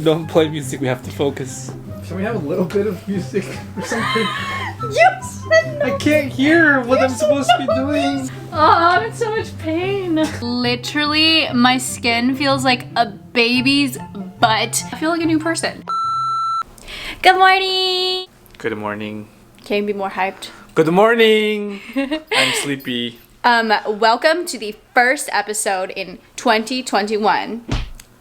Don't play music, we have to focus. Can we have a little bit of music or something? Yes! I can't hear what I'm supposed to be doing. Oh, I'm in so much pain. Literally, my skin feels like a baby's butt. I feel like a new person. Good morning! Good morning. Can you be more hyped? Good morning! I'm sleepy. Welcome to the first episode in 2021.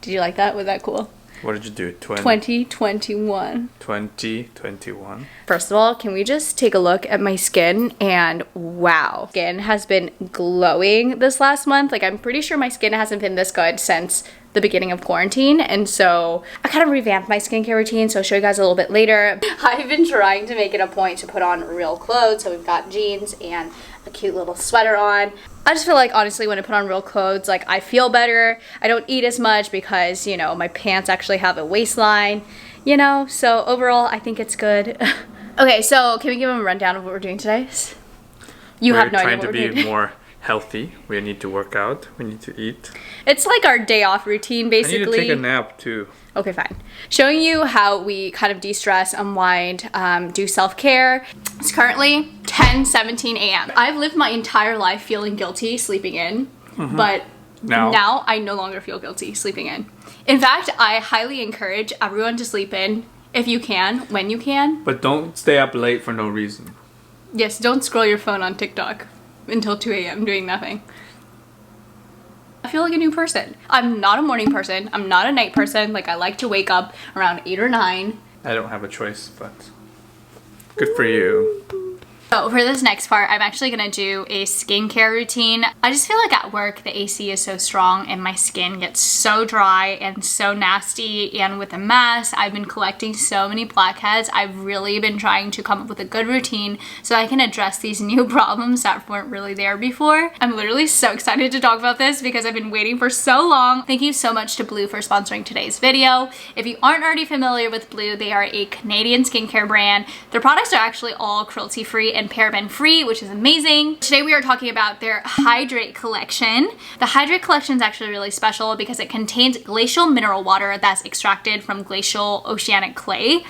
Did you like that? Was that cool? What did you do? 2021. 2021. First of all, can we just take a look at my skin? And wow, skin has been glowing this last month. Like, I'm pretty sure my skin hasn't been this good since the beginning of quarantine, and so I kind of revamped my skincare routine, so I'll show you guys a little bit later. I've been trying to make it a point to put on real clothes, so we've got jeans and a cute little sweater on. I just feel like, honestly, when I put on real clothes, like, I feel better. I don't eat as much because, you know, my pants actually have a waistline, you know, so overall, I think it's good. Okay, so can we give them a rundown of what we're doing today? You have no idea what we're doing. We're trying to be more healthy. We need to work out. We need to eat. It's like our day off routine, basically. I need to take a nap, too. Okay, fine. Showing you how we kind of de-stress, unwind, do self-care. It's currently 10:17 a.m. I've lived my entire life feeling guilty sleeping in, but now I no longer feel guilty sleeping in. In fact, I highly encourage everyone to sleep in if you can, when you can. But don't stay up late for no reason. Yes, don't scroll your phone on TikTok until 2 a.m. doing nothing. I feel like a new person. I'm not a morning person. I'm not a night person. Like, I like to wake up around 8 or 9. I don't have a choice, but good for you. So for this next part, I'm actually gonna do a skincare routine. I just feel like at work, the AC is so strong and my skin gets so dry and so nasty, and with the mask, I've been collecting so many blackheads. I've really been trying to come up with a good routine so I can address these new problems that weren't really there before. I'm literally so excited to talk about this because I've been waiting for so long. Thank you so much to 𝘀𝐿 for sponsoring today's video. If you aren't already familiar with 𝘀𝐿, they are a Canadian skincare brand. Their products are actually all cruelty-free and paraben-free, which is amazing. Today we are talking about their Hydrate collection. The Hydrate collection is actually really special because it contains glacial mineral water that's extracted from glacial oceanic clay.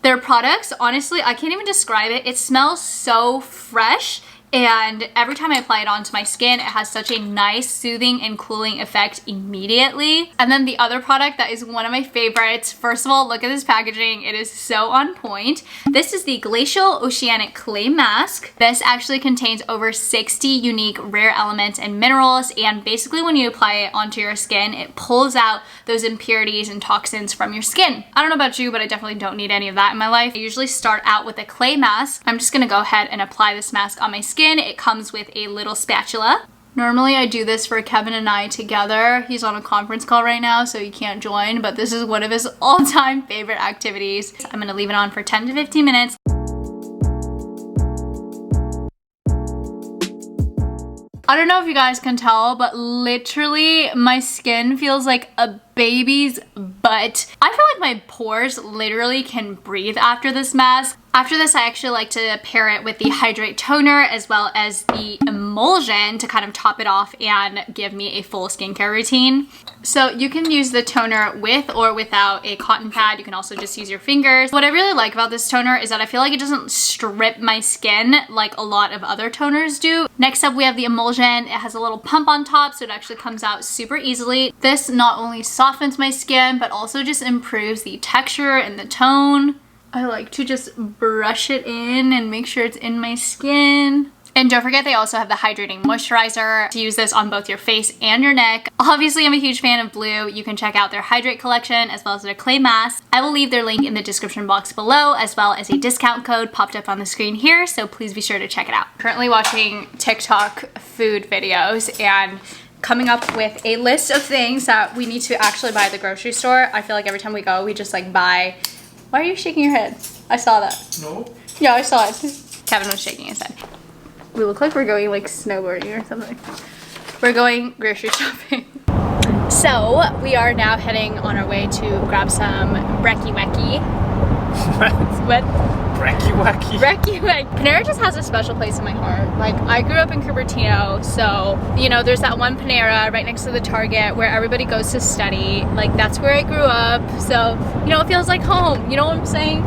Their products, honestly, I can't even describe it. It smells so fresh, and every time I apply it onto my skin, it has such a nice soothing and cooling effect immediately. And then the other product that is one of my favorites, first of all, look at this packaging. It is so on point. This is the Glacial Oceanic Clay Mask. This actually contains over 60 unique rare elements and minerals, and basically when you apply it onto your skin, it pulls out those impurities and toxins from your skin. I don't know about you, but I definitely don't need any of that in my life. I usually start out with a clay mask. I'm just gonna go ahead and apply this mask on my skin. It comes with a little spatula. Normally I do this for Kevin and I together. He's on a conference call right now, so he can't join, but this is one of his all-time favorite activities. I'm gonna leave it on for 10 to 15 minutes. I don't know if you guys can tell, but literally my skin feels like a baby's butt. I feel like my pores literally can breathe after this mask. After this, I actually like to pair it with the Hydrate toner as well as the emulsion to kind of top it off and give me a full skincare routine. So you can use the toner with or without a cotton pad. You can also just use your fingers. What I really like about this toner is that I feel like it doesn't strip my skin like a lot of other toners do. Next up, we have the emulsion. It has a little pump on top, so it actually comes out super easily. This not only softens my skin, but also just improves the texture and the tone. I like to just brush it in and make sure it's in my skin. And don't forget, they also have the hydrating moisturizer to use this on both your face and your neck. Obviously, I'm a huge fan of 𝘀𝐿. You can check out their Hydrate collection as well as their clay mask. I will leave their link in the description box below, as well as a discount code popped up on the screen here, so please be sure to check it out. Currently watching TikTok food videos and coming up with a list of things that we need to actually buy at the grocery store. I feel like every time we go, we just like buy. Why are you shaking your head? I saw that. No. Yeah, I saw it. Kevin was shaking his head. We look like we're going like snowboarding or something. We're going grocery shopping. So we are now heading on our way to grab some 𝘀𝐻𝗀𝗶𝗹. What? 𝘀𝐞𝗱. Panera just has a special place in my heart. Like, I grew up in Cupertino, so, you know, there's that one Panera right next to the Target where everybody goes to study. Like, that's where I grew up, so, you know, it feels like home. You know what I'm saying?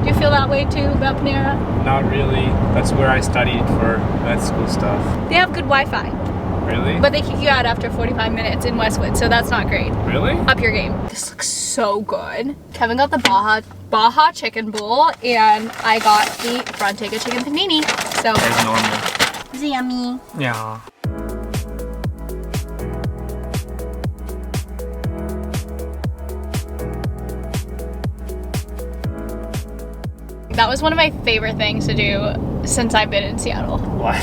Do you feel that way too about Panera? Not really. That's where I studied for med school stuff. They have good Wi-Fi, Really? but they kick you out after 45 minutes in Westwood, so that's not great. Really? Up your game. This looks so good. Kevin got the 𝘀𝗶𝗹 chicken bowl, and I got the 𝘀𝗀𝗀𝗃 chicken panini. So It's normal. it's yummy. Yeah. That was one of my favorite things to do since I've been in Seattle. What?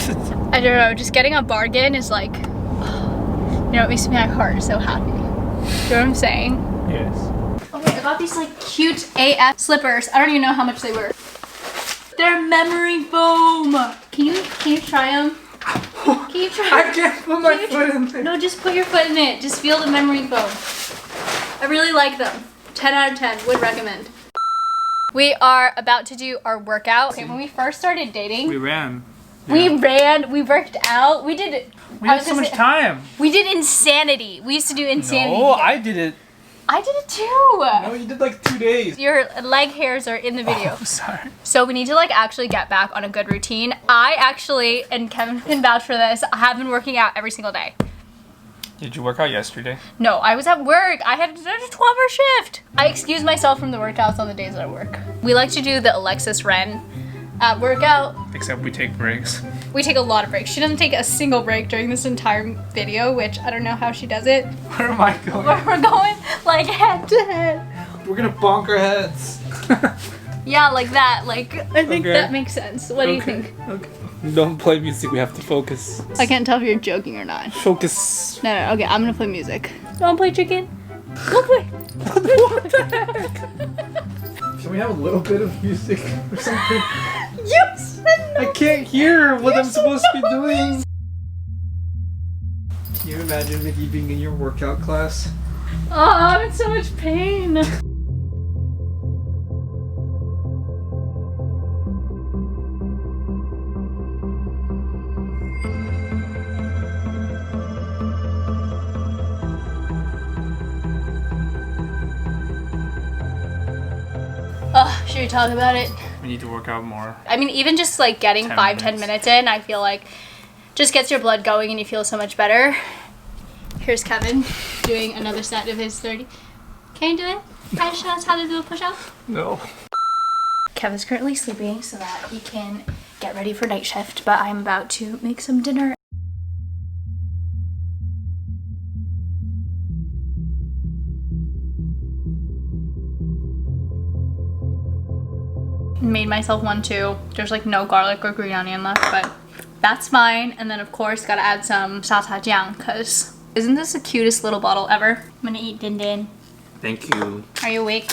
I don't know, just getting a bargain is like, you know, it makes my heart so happy. You know what I'm saying? Yes. Okay, I got these like cute AF slippers. I don't even know how much they were. They're memory foam. Can you try them? Can you try? I can't put my foot in there. No, just put your foot in it. Just feel the memory foam. I really like them. 10 out of 10. Would recommend. We are about to do our workout. Okay, when we first started dating, We ran. we ran, we worked out. We did. We had so much time. We did insanity. We used to do insanity. No, I did it. I did it too. No, you did like 2 days. Your leg hairs are in the video. Oh, sorry. So we need to like actually get back on a good routine. I actually, and Kevin can vouch for this, I have been working out every single day. Did you work out yesterday? No, I was at work. I had a 12-hour shift. I excuse myself from the workouts on the days that I work. We like to do the Alexis Ren workout. Except we take breaks. We take a lot of breaks. She doesn't take a single break during this entire video, which I don't know how she does it. Where am I going? We're going like head to head. We're gonna bonk our heads. Yeah, like that. Like, I think Okay. that makes sense. What do you think? Okay. Don't play music, we have to focus. I can't tell if you're joking or not. Focus. No, okay, I'm gonna play music. You wanna play chicken? Go play. What the heck? Can we have a little bit of music or something? Yes! I can't hear what I'm supposed to be doing. Can you imagine Mickey being in your workout class? Oh, I'm in so much pain. Should we talk about it? We need to work out more. I mean, even just like getting 10 5-10 minutes in, I feel like just gets your blood going and you feel so much better. Here's Kevin doing another set of his 30. Can you do it? Can you show us how to do a push-up? No. Kevin's currently sleeping so that he can get ready for night shift, but I'm about to make some dinner. Made myself one too. There's like no garlic or green onion left, but that's fine. And then of course gotta add some 𝗀𝗀𝗃 because isn't this the cutest little bottle ever? I'm gonna eat din din. Thank you. Are you awake?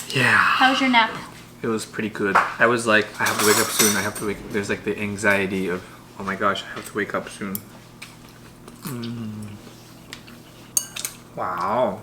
Yeah. How was your nap? It was pretty good. I was like, I have to wake up soon. I have to wake. There's like the anxiety of, oh my gosh, I have to wake up soon. Wow.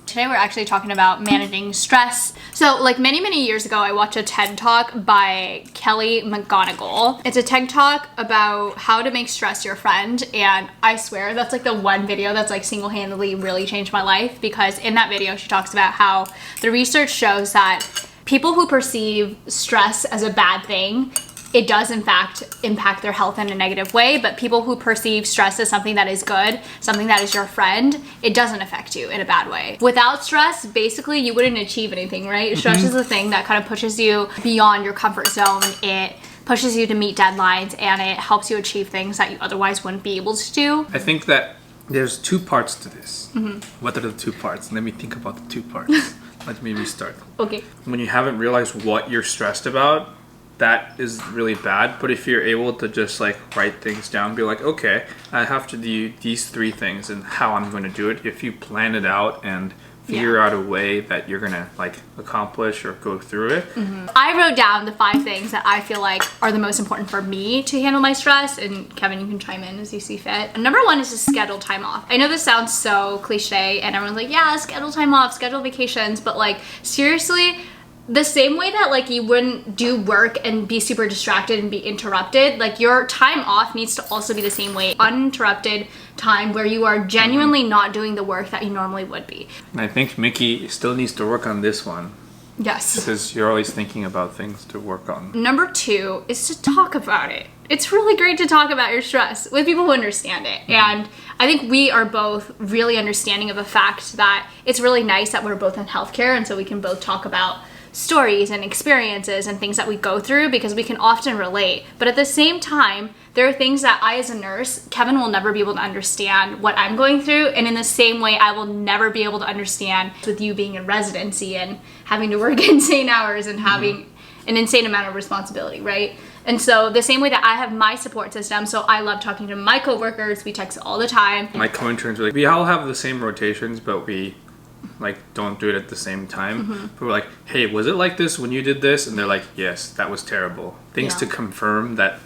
Today we're actually talking about managing stress. So like many years ago, I watched a TED Talk by 𝘀𝐞𝗱. It's a TED Talk about how to make stress your friend. And I swear that's like the one video that's like single-handedly really changed my life, because in that video, she talks about how the research shows that people who perceive stress as a bad thing, it does in fact impact their health in a negative way, but people who perceive stress as something that is good, something that is your friend, it doesn't affect you in a bad way. Without stress, basically you wouldn't achieve anything, right? Stress is the thing that kind of pushes you beyond your comfort zone. It pushes you to meet deadlines and it helps you achieve things that you otherwise wouldn't be able to do. I think that there's two parts to this. What are the two parts? Let me think about the two parts. Let me restart. Okay. When you haven't realized what you're stressed about, that is really bad. But if you're able to just like write things down, be like, okay, I have to do these 3 things and how I'm going to do it. If you plan it out and figure out a way that you're gonna like accomplish or go through it. I wrote down the 5 things that I feel like are the most important for me to handle my stress, and Kevin, you can chime in as you see fit. Number 1 is to schedule time off. I know this sounds so cliche and everyone's like, yeah, schedule time off, schedule vacations, but like seriously, the same way that like you wouldn't do work and be super distracted and be interrupted, like your time off needs to also be the same way. Uninterrupted time where you are genuinely not doing the work that you normally would be. And I think Miki still needs to work on this one. Yes. Because you're always thinking about things to work on. Number 2 is to talk about it. It's really great to talk about your stress with people who understand it. And I think we are both really understanding of the fact that it's really nice that we're both in healthcare, and so we can both talk about stories and experiences and things that we go through because we can often relate. But at the same time, there are things that I, as a nurse, Kevin will never be able to understand what I'm going through, and in the same way I will never be able to understand with you being in residency and having to work insane hours and having an insane amount of responsibility, right? And so the same way that I have my support system, so I love talking to my coworkers, we text all the time. My co-interns are like, we all have the same rotations, but we like don't do it at the same time. But we're like, hey, was it like this when you did this? And they're like, yes, that was terrible. Things to confirm that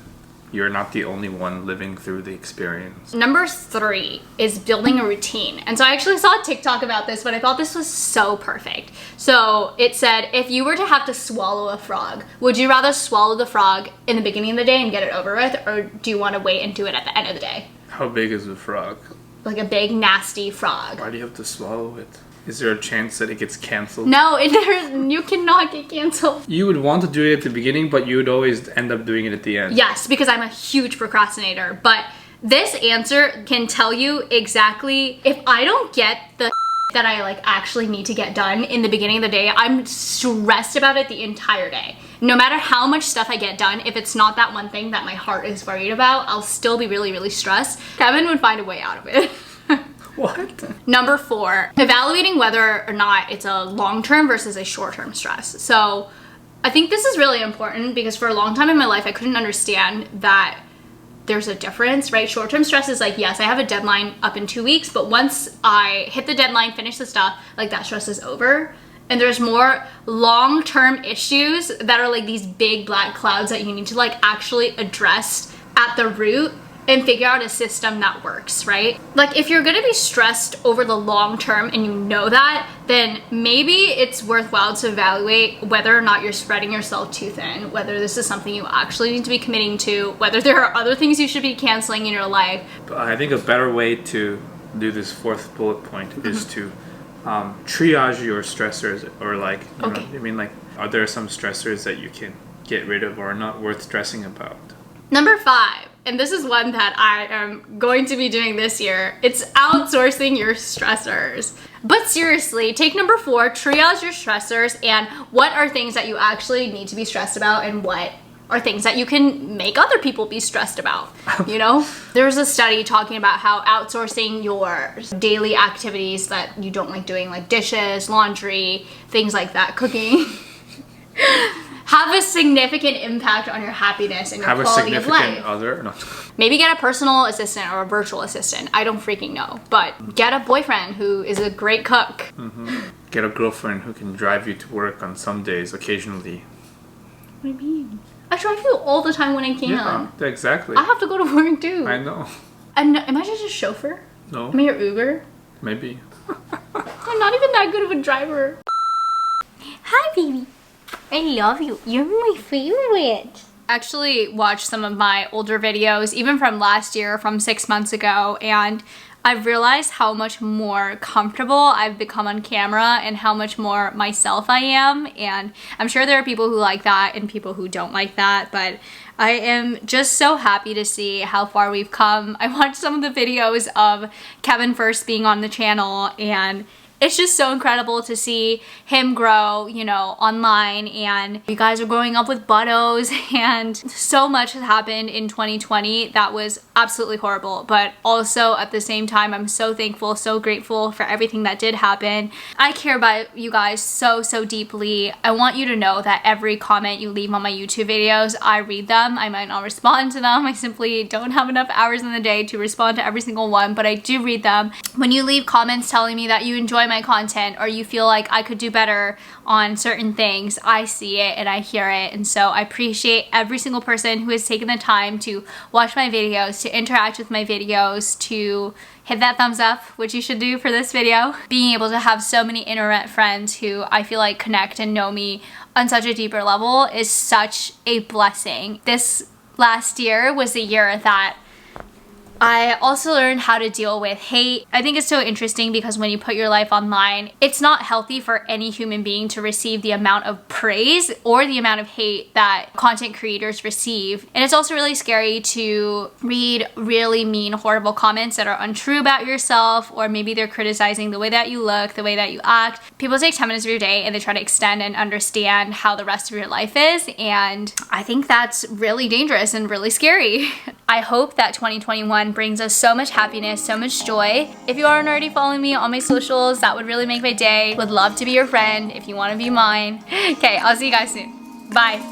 you're not the only one living through the experience. Number 3 is building a routine. And so I actually saw a TikTok about this, but I thought this was so perfect. So it said, if you were to have to swallow a frog, would you rather swallow the frog in the beginning of the day and get it over with, or do you want to wait and do it at the end of the day? How big is the frog? Like a big, nasty frog. Why do you have to swallow it? Is there a chance that it gets canceled? No, you cannot get canceled. You would want to do it at the beginning, but you would always end up doing it at the end. Yes, because I'm a huge procrastinator. But this answer can tell you exactly, if I don't get the that I like actually need to get done in the beginning of the day, I'm stressed about it the entire day. No matter how much stuff I get done, if it's not that one thing that my heart is worried about, I'll still be really, really stressed. Kevin would find a way out of it. What? Number 4, evaluating whether or not it's a long-term versus a short-term stress. So I think this is really important because for a long time in my life, I couldn't understand that there's a difference, right? Short-term stress is like, yes, I have a deadline up in 2 weeks, but once I hit the deadline, finish the stuff, like that stress is over. And there's more long-term issues that are like these big black clouds that you need to like actually address at the root and figure out a system that works, right? Like if you're gonna be stressed over the long term and you know that, then maybe it's worthwhile to evaluate whether or not you're spreading yourself too thin, whether this is something you actually need to be committing to, whether there are other things you should be canceling in your life. I think a better way to do this 4th bullet point is to triage your stressors, or like, you know, I mean, like, are there some stressors that you can get rid of or are not worth stressing about? Number 5, and this is one that I am going to be doing this year, it's outsourcing your stressors. But seriously, take number 4, triage your stressors, and what are things that you actually need to be stressed about and what are things that you can make other people be stressed about, you know? There's a study talking about how outsourcing your daily activities that you don't like doing, like dishes, laundry, things like that, cooking, have a significant impact on your happiness and your quality of life. Have a significant other? No. Maybe get a personal assistant or a virtual assistant. I don't freaking know. But get a boyfriend who is a great cook. Get a girlfriend who can drive you to work on some days, occasionally. What do you mean? I drive you all the time when I can. Yeah, exactly. I have to go to work too. I know. Am I just a chauffeur? No. Am I your Uber? Maybe. I'm not even that good of a driver. Hi, baby. I love you. You're my favorite. Actually watched some of my older videos, even from last year, from 6 months ago, and I've realized how much more comfortable I've become on camera and how much more myself I am. And I'm sure there are people who like that and people who don't like that, but I am just so happy to see how far we've come. I watched some of the videos of Kevin first being on the channel, and it's just so incredible to see him grow, you know, online, and you guys are growing up with 𝘀𝗀s, and so much has happened in 2020 that was absolutely horrible. But also at the same time, I'm so thankful, so grateful for everything that did happen. I care about you guys so, so deeply. I want you to know that every comment you leave on my YouTube videos, I read them. I might not respond to them. I simply don't have enough hours in the day to respond to every single one, but I do read them. When you leave comments telling me that you enjoy my content or you feel like I could do better on certain things, I see it and I hear it. And so I appreciate every single person who has taken the time to watch my videos, to interact with my videos, to hit that thumbs up, which you should do for this video. Being able to have so many internet friends who I feel like connect and know me on such a deeper level is such a blessing. This last year was the year that I also learned how to deal with hate. I think it's so interesting because when you put your life online, it's not healthy for any human being to receive the amount of praise or the amount of hate that content creators receive. And it's also really scary to read really mean, horrible comments that are untrue about yourself, or maybe they're criticizing the way that you look, the way that you act. People take 10 minutes of your day and they try to extend and understand how the rest of your life is. And I think that's really dangerous and really scary. I hope that 2021 brings us so much happiness, so much joy. If you aren't already following me on my socials, that would really make my day. Would love to be your friend if you want to be mine. Okay, I'll see you guys soon. Bye.